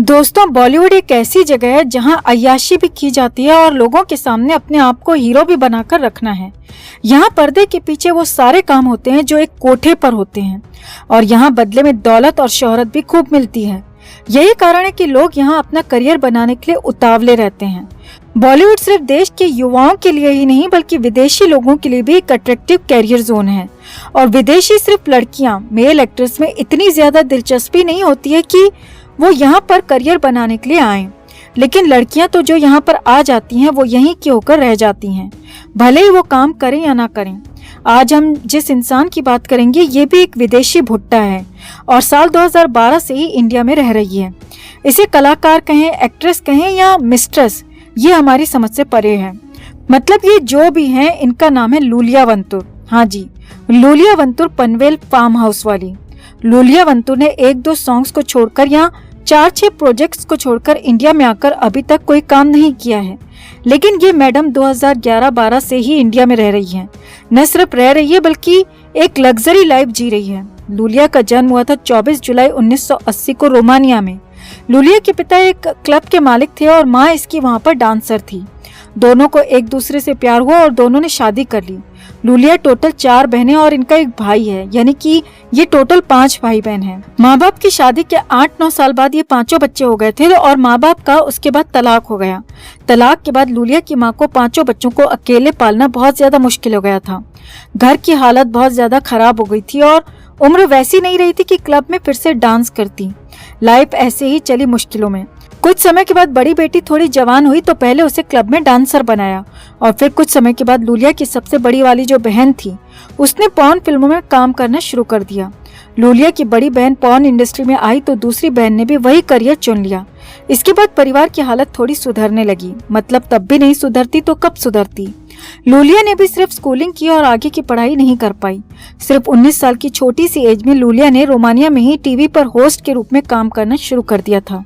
दोस्तों, बॉलीवुड एक ऐसी जगह है जहां अय्याशी भी की जाती है और लोगों के सामने अपने आप को हीरो भी बनाकर रखना है। यहाँ पर्दे के पीछे वो सारे काम होते हैं जो एक कोठे पर होते हैं और यहाँ बदले में दौलत और शोहरत भी खूब मिलती है। यही कारण है कि लोग यहाँ अपना करियर बनाने के लिए उतावले रहते हैं। बॉलीवुड सिर्फ देश के युवाओं के लिए ही नहीं बल्कि विदेशी लोगों के लिए भी एक अट्रैक्टिव कैरियर जोन है। और विदेशी सिर्फ लड़कियां मेल एक्ट्रेस में इतनी ज्यादा दिलचस्पी नहीं होती है कि वो यहाँ पर करियर बनाने के लिए आए, लेकिन लड़कियां तो जो यहाँ पर आ जाती हैं वो यहीं की होकर रह जाती हैं, भले ही वो काम करें या ना करें। आज हम जिस इंसान की बात करेंगे ये भी एक विदेशी भुट्टा है और साल 2012 से ही इंडिया में रह रही है। इसे कलाकार कहें, एक्ट्रेस कहें या मिस्ट्रेस, ये हमारी समझ से परे है। मतलब ये जो भी हैं इनका नाम है लूलिया वंतूर। हाँ जी, Iulia Vantur Panvel farm house वाली। लूलिया वंतूर ने 1-2 सॉन्ग्स को छोड़कर या 4-6 प्रोजेक्ट्स को छोड़कर इंडिया में आकर अभी तक कोई काम नहीं किया है, लेकिन ये मैडम 2011-12 से ही इंडिया में रह रही है। न सिर्फ रह रही है बल्कि एक लग्जरी लाइफ जी रही है। लूलिया का जन्म हुआ था 24 जुलाई 1980 को रोमानिया में। लूलिया के पिता एक क्लब के मालिक थे और माँ इसकी वहाँ पर डांसर थी। दोनों को एक दूसरे से प्यार हुआ और दोनों ने शादी कर ली। लूलिया टोटल 4 बहनें और इनका एक भाई है, यानी कि ये टोटल 5 भाई बहन हैं। माँ बाप की शादी के 8-9 साल बाद ये 5 बच्चे हो गए थे और माँ बाप का उसके बाद तलाक हो गया। तलाक के बाद लूलिया की माँ को 5 बच्चों को अकेले पालना बहुत ज्यादा मुश्किल हो गया था। घर की हालत बहुत ज्यादा खराब हो गई थी और उम्र वैसी नहीं रही थी कि क्लब में फिर से डांस करती। लाइफ ऐसे ही चली मुश्किलों में। कुछ समय के बाद बड़ी बेटी थोड़ी जवान हुई तो पहले उसे क्लब में डांसर बनाया और फिर कुछ समय के बाद लूलिया की सबसे बड़ी वाली जो बहन थी उसने पॉर्न फिल्मों में काम करना शुरू कर दिया। लूलिया की बड़ी बहन पॉर्न इंडस्ट्री में आई तो दूसरी बहन ने भी वही करियर चुन लिया। इसके बाद परिवार की हालत थोड़ी सुधरने लगी। मतलब तब भी नहीं सुधरती तो कब सुधरती। लूलिया ने भी सिर्फ स्कूलिंग की और आगे की पढ़ाई नहीं कर पाई। सिर्फ 19 साल की छोटी सी एज में लूलिया ने रोमानिया में ही टीवी पर होस्ट के रूप में काम करना शुरू कर दिया था।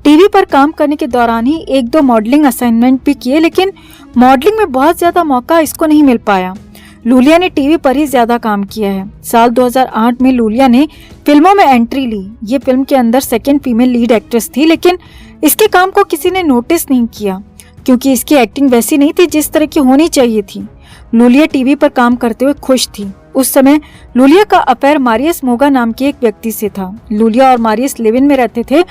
टीवी पर काम करने के दौरान ही 1-2 मॉडलिंग असाइनमेंट भी किए, लेकिन मॉडलिंग में बहुत ज्यादा मौका इसको नहीं मिल पाया। लूलिया ने टीवी पर ही ज्यादा काम किया है। साल 2008 में लूलिया ने फिल्मों में एंट्री ली। ये फिल्म के अंदर सेकंड फीमेल लीड एक्ट्रेस थी, लेकिन इसके काम को किसी ने नोटिस नहीं किया क्योंकि इसकी एक्टिंग वैसी नहीं थी जिस तरह की होनी चाहिए थी। लूलिया टीवी पर काम करते हुए खुश थी। उस समय लूलिया का अफेयर मारियस मोगा नाम के एक व्यक्ति से था। लूलिया और मारियस लिव इन में रहते थे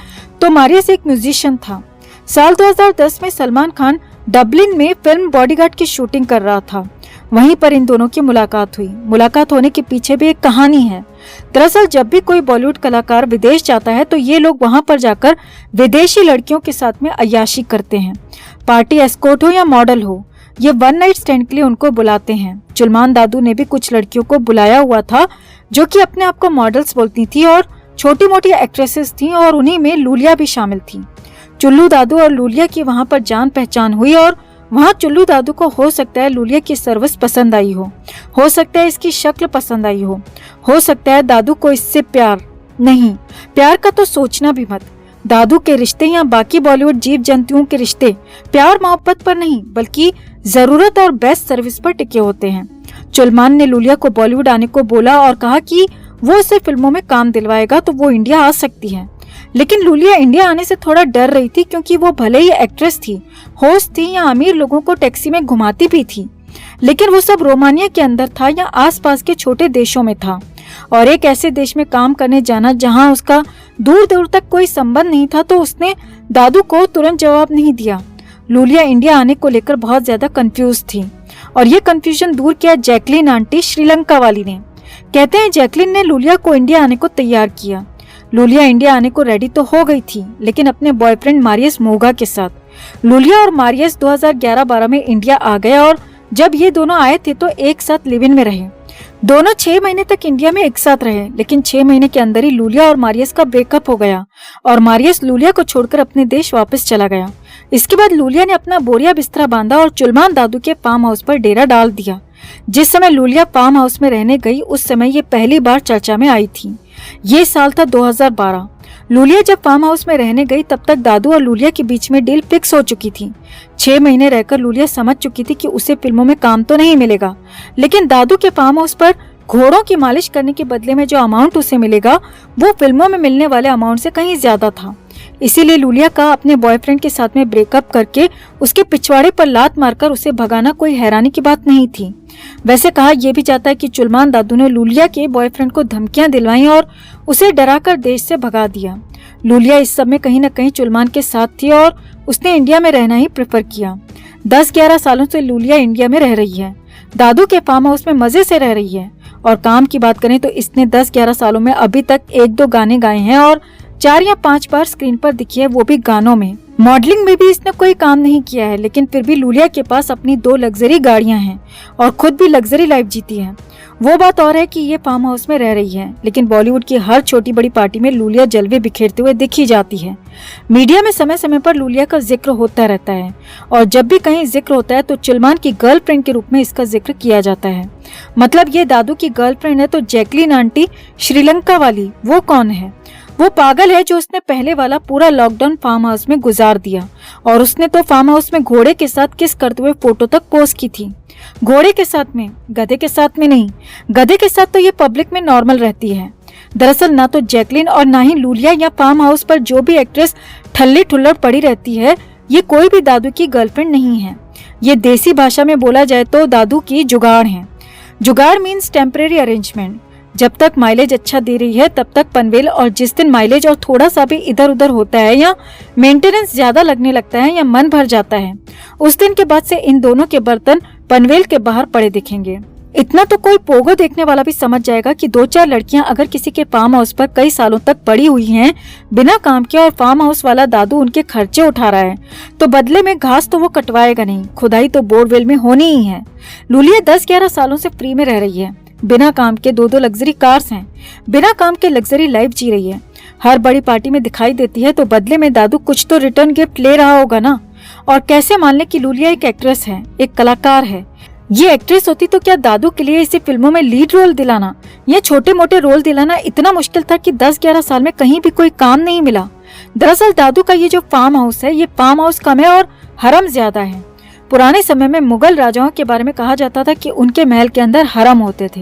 तो मारियस एक म्यूजिशियन था। साल 2010 में सलमान खान डबलिन में फिल्म बॉडीगार्ड की शूटिंग कर रहा था। वहीं पर इन दोनों की मुलाकात हुई। मुलाकात होने के पीछे भी एक कहानी है। दरअसल जब भी कोई बॉलीवुड कलाकार विदेश जाता है तो ये लोग वहां पर जाकर विदेशी लड़कियों के साथ में अय्याशी करते हैं। पार्टी एस्कॉर्ट हो या मॉडल हो, ये वन नाइट स्टैंड के लिए उनको बुलाते हैं। चुलमान दादू ने भी कुछ लड़कियों को बुलाया हुआ था जो कि अपने आप को मॉडल्स बोलती थी और छोटी मोटी एक्ट्रेसेस थी और उन्हीं में लूलिया भी शामिल थी। चुल्लू दादू और लूलिया की वहां पर जान पहचान हुई और वहाँ चुल्लू दादू को हो सकता है लूलिया की सर्विस पसंद आई हो सकता है इसकी शक्ल पसंद आई हो सकता है दादू को इससे प्यार। नहीं, प्यार का तो सोचना भी मत। दादू के रिश्ते या बाकी बॉलीवुड जीव जंतुओं के रिश्ते प्यार मोहब्बत पर नहीं बल्कि जरूरत और बेस्ट सर्विस पर टिके होते हैं। चुलमान ने लूलिया को बॉलीवुड आने को बोला और कहा कि वो उसे फिल्मों में काम दिलवाएगा तो वो इंडिया आ सकती है। लेकिन लूलिया इंडिया आने से थोड़ा डर रही थी क्योंकि वो भले ही एक्ट्रेस थी, होस्ट थी या अमीर लोगों को टैक्सी में घुमाती भी थी, लेकिन वो सब रोमानिया के अंदर था या आसपास के छोटे देशों में था। और एक ऐसे देश में काम करने जाना जहां उसका दूर दूर तक कोई संबंध नहीं था, तो उसने दादू को तुरंत जवाब नहीं दिया। लूलिया इंडिया आने को लेकर बहुत ज्यादा कंफ्यूज थी और ये कंफ्यूजन दूर किया जैकलिन आंटी श्रीलंका वाली ने। कहते हैं जैकलिन ने लूलिया को इंडिया आने को तैयार किया। लूलिया इंडिया आने को रेडी तो हो गई थी, लेकिन अपने बॉयफ्रेंड मारियस मोगा के साथ। लूलिया और मारियस 2011-12 में इंडिया आ गए और जब ये दोनों आए थे तो एक साथ लिव इन में रहे। दोनों 6 महीने तक इंडिया में एक साथ रहे, लेकिन 6 महीने के अंदर ही लूलिया और मारियस का ब्रेकअप हो गया और मारियस लूलिया को छोड़कर अपने देश वापस चला गया। इसके बाद लूलिया ने अपना बोरिया बिस्तरा बांधा और चुलमान दादू के फार्म हाउस पर डेरा डाल दिया। जिस समय लूलिया फार्म हाउस में रहने गई उस समय ये पहली बार चर्चा में आई थी। ये साल था 2012। लूलिया जब फार्म हाउस में रहने गई तब तक दादू और लूलिया के बीच में डील फिक्स हो चुकी थी। 6 महीने रहकर लूलिया समझ चुकी थी कि उसे फिल्मों में काम तो नहीं मिलेगा, लेकिन दादू के फार्म हाउस पर घोड़ों की मालिश करने के बदले में जो अमाउंट उसे मिलेगा वो फिल्मों में मिलने वाले अमाउंट से कहीं ज्यादा था। इसीलिए लूलिया का अपने बॉयफ्रेंड के साथ में ब्रेकअप करके उसके पिछवाड़े पर लात मारकर उसे भगाना कोई हैरानी की बात नहीं थी। वैसे कहा यह भी जाता है कि चुलमान दादू ने लूलिया के बॉयफ्रेंड को धमकियां दिलवाई और उसे डराकर देश से भगा दिया। लूलिया इस समय कहीं न कहीं चुलमान के साथ थी और उसने इंडिया में रहना ही प्रेफर किया। 10-11 सालों से लूलिया इंडिया में रह रही है, दादू के फार्म हाउस में मजे से रह रही है। और काम की बात करें तो इसने 10-11 सालों में अभी तक 1-2 गाने गाए हैं और 4 या 5 बार स्क्रीन पर दिखी है, वो भी गानों में। मॉडलिंग में भी इसने कोई काम नहीं किया है, लेकिन फिर भी लूलिया के पास अपनी 2 लग्जरी गाड़ियां हैं और खुद भी लग्जरी लाइफ जीती है। वो बात और है कि ये फार्म हाउस में रह रही है, लेकिन बॉलीवुड की हर छोटी बड़ी पार्टी में लूलिया जलवे बिखेरते हुए दिखी जाती है। मीडिया में समय समय पर लूलिया का जिक्र होता रहता है और जब भी कहीं जिक्र होता है तो चुलमान की गर्लफ्रेंड के रूप में इसका जिक्र किया जाता है। मतलब ये दादू की गर्लफ्रेंड है तो जैकलीन आंटी श्रीलंका वाली वो कौन है? वो पागल है जो उसने पहले वाला पूरा लॉकडाउन फार्म हाउस में गुजार दिया और उसने तो फार्म हाउस में घोड़े के साथ किस करते हुए फोटो तक पोस्ट की थी। घोड़े के साथ में, गधे के साथ में नहीं। गधे के साथ तो ये पब्लिक में नॉर्मल रहती है। दरअसल ना तो जैकलीन और ना ही लूलिया या फार्म हाउस पर जो भी एक्ट्रेस ठल्ली ठुल्लड़ पड़ी रहती है, ये कोई भी दादू की गर्लफ्रेंड नहीं है। ये देसी भाषा में बोला जाए तो दादू की जुगाड़ है। जुगाड़ मीन्स टेम्परेरी अरेंजमेंट। जब तक माइलेज अच्छा दे रही है तब तक पनवेल, और जिस दिन माइलेज और थोड़ा सा भी इधर उधर होता है या मेंटेनेंस ज्यादा लगने लगता है या मन भर जाता है, उस दिन के बाद से इन दोनों के बर्तन पनवेल के बाहर पड़े दिखेंगे। इतना तो कोई पोगो देखने वाला भी समझ जाएगा कि 2-4 लड़कियां अगर किसी के फार्म हाउस पर कई सालों तक पड़ी हुई हैं बिना काम के और फार्म हाउस वाला दादू उनके खर्चे उठा रहा है, तो बदले में घास तो वो कटवाएगा नहीं, खुदाई तो बोरवेल में होनी ही है। लूलिया 10-11 सालों से फ्री में रह रही है, बिना काम के 2-2 लग्जरी कार्स हैं, बिना काम के लग्जरी लाइफ जी रही है, हर बड़ी पार्टी में दिखाई देती है, तो बदले में दादू कुछ तो रिटर्न गिफ्ट ले रहा होगा ना। और कैसे मान ले कि लूलिया एक एक्ट्रेस है, एक कलाकार है। ये एक्ट्रेस होती तो क्या दादू के लिए इसे फिल्मों में लीड रोल दिलाना या छोटे मोटे रोल दिलाना इतना मुश्किल था कि 10-11 साल में कहीं भी कोई काम नहीं मिला। दरअसल दादू का ये जो फार्म हाउस है, ये फार्म हाउस कम है और हरम ज्यादा है। पुराने समय में मुगल राजाओं के बारे में कहा जाता था कि उनके महल के अंदर हरम होते थे।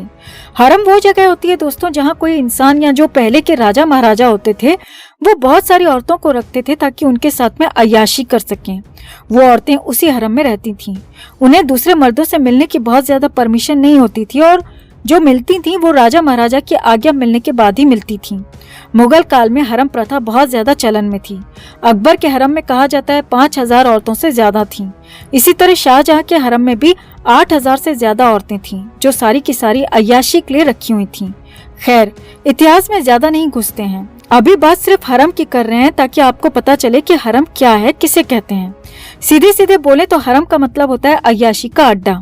हरम वो जगह होती है दोस्तों जहाँ कोई इंसान या जो पहले के राजा महाराजा होते थे वो बहुत सारी औरतों को रखते थे ताकि उनके साथ में अय्याशी कर सकें। वो औरतें उसी हरम में रहती थीं। उन्हें दूसरे मर्दों से मिलने की बहुत ज्यादा परमिशन नहीं होती थी और जो मिलती थीं वो राजा महाराजा की आज्ञा मिलने के बाद ही मिलती थीं। मुगल काल में हरम प्रथा बहुत ज्यादा चलन में थी। अकबर के हरम में कहा जाता है 5000 औरतों से ज्यादा थीं। इसी तरह शाहजहां के हरम में भी 8000 से ज्यादा औरतें थीं जो सारी की सारी अय्याशी के लिए रखी हुई थीं। खैर, इतिहास में ज्यादा नहीं घुसते हैं, अभी बात सिर्फ हरम की कर रहे हैं ताकि आपको पता चले कि हरम क्या है, किसे कहते हैं। सीधे सीधे बोले तो हरम का मतलब होता है अय्याशी का अड्डा।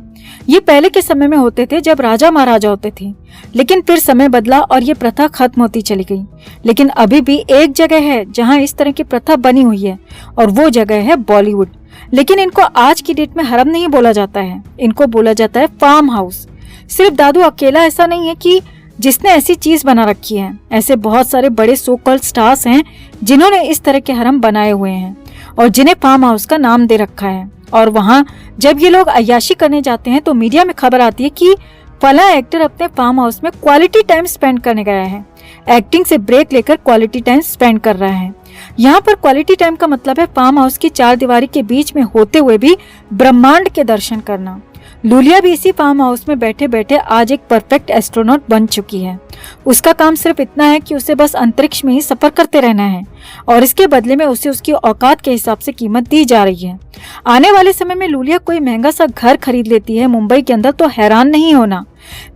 ये पहले के समय में होते थे जब राजा महाराजा होते थे, लेकिन फिर समय बदला और ये प्रथा खत्म होती चली गई। लेकिन अभी भी एक जगह है जहां इस तरह की प्रथा बनी हुई है और वो जगह है बॉलीवुड। लेकिन इनको आज की डेट में हरम नहीं बोला जाता है, इनको बोला जाता है फार्म हाउस। सिर्फ दादू अकेला ऐसा नहीं है कि जिसने ऐसी चीज बना रखी है, ऐसे बहुत सारे बड़े सो कॉल्ड स्टार्स हैं जिन्होंने इस तरह के हरम बनाए हुए हैं और जिन्हें फार्म हाउस का नाम दे रखा है। और वहाँ जब ये लोग अय्याशी करने जाते हैं तो मीडिया में खबर आती है कि फला एक्टर अपने फार्म हाउस में क्वालिटी टाइम स्पेंड करने गया है, एक्टिंग से ब्रेक लेकर क्वालिटी टाइम स्पेंड कर रहा है। यहाँ पर क्वालिटी टाइम का मतलब है फार्म हाउस की 4 दीवारी के बीच में होते हुए भी ब्रह्मांड के दर्शन करना। लूलिया भी इसी फार्म हाउस में बैठे बैठे आज एक परफेक्ट एस्ट्रोनॉट बन चुकी है। उसका काम सिर्फ इतना है कि उसे बस अंतरिक्ष में ही सफर करते रहना है और इसके बदले में उसे उसकी औकात के हिसाब से कीमत दी जा रही है। आने वाले समय में लूलिया कोई महंगा सा घर खरीद लेती है मुंबई के अंदर तो हैरान नहीं होना।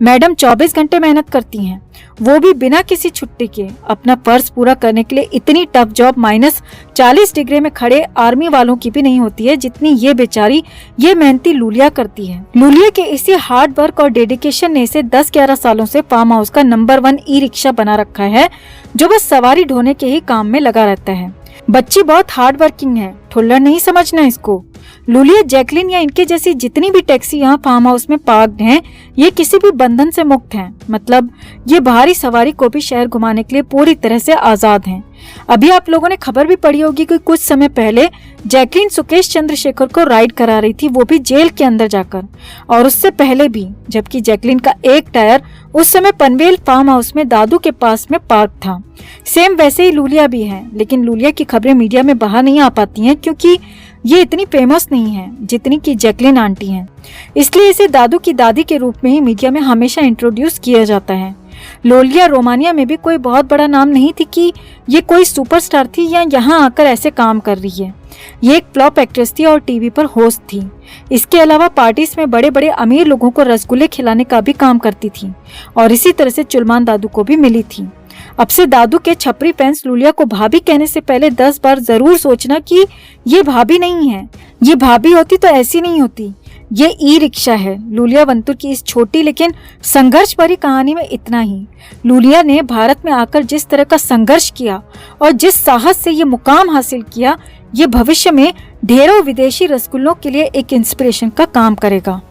मैडम 24 घंटे मेहनत करती हैं, वो भी बिना किसी छुट्टी के। अपना पर्स पूरा करने के लिए इतनी टफ जॉब -40 डिग्री में खड़े आर्मी वालों की भी नहीं होती है जितनी ये बेचारी, ये मेहनती लूलिया करती है। लूलिया के इसी हार्ड वर्क और डेडिकेशन ने इसे 10-11 सालों से फार्म हाउस का नंबर 1 ई-रिक्शा बना रखा है जो बस सवारी ढोने के ही काम में लगा रहता है। बच्ची बहुत हार्ड वर्किंग है, ठुल्लड़ नहीं समझना इसको। लूलिया, जैकलीन या इनके जैसी जितनी भी टैक्सी यहाँ फार्म हाउस में पार्क्ड हैं, ये किसी भी बंधन से मुक्त हैं। मतलब ये बाहरी सवारी को भी शहर घुमाने के लिए पूरी तरह से आजाद हैं। अभी आप लोगों ने खबर भी पढ़ी होगी कि कुछ समय पहले जैकलीन सुकेश चंद्रशेखर को राइड करा रही थी, वो भी जेल के अंदर जाकर। और उससे पहले भी, जबकि जैकलीन का एक टायर उस समय पनवेल फार्म हाउस में दादू के पास में पार्क था। सेम वैसे ही लूलिया भी है, लेकिन लूलिया की खबरें मीडिया में बाहर नहीं आ पाती हैं क्योंकि ये इतनी फेमस नहीं है जितनी कि जैकलीन आंटी हैं। इसलिए इसे दादू की दादी के रूप में ही मीडिया में हमेशा इंट्रोड्यूस किया जाता है। लूलिया रोमानिया में भी कोई बहुत बड़ा नाम नहीं थी कि ये कोई सुपरस्टार थी या यहाँ आकर ऐसे काम कर रही है। ये एक फ्लॉप एक्ट्रेस थी और टीवी पर होस्ट थी। इसके अलावा पार्टीज में बड़े बड़े अमीर लोगों को रसगुल्ले खिलाने का भी काम करती थी और इसी तरह से चुलमान दादू को भी मिली थी। अब से दादू के छपरी फैंस लूलिया को भाभी कहने से पहले 10 बार जरूर सोचना कि ये भाभी नहीं है, ये भाभी होती तो ऐसी नहीं होती, ये ई रिक्शा है। लूलिया वंतुर की इस छोटी लेकिन संघर्ष भरी कहानी में इतना ही। लूलिया ने भारत में आकर जिस तरह का संघर्ष किया और जिस साहस से ये मुकाम हासिल किया, ये भविष्य में ढेरों विदेशी रसगुल्लों के लिए एक इंस्पिरेशन का काम करेगा।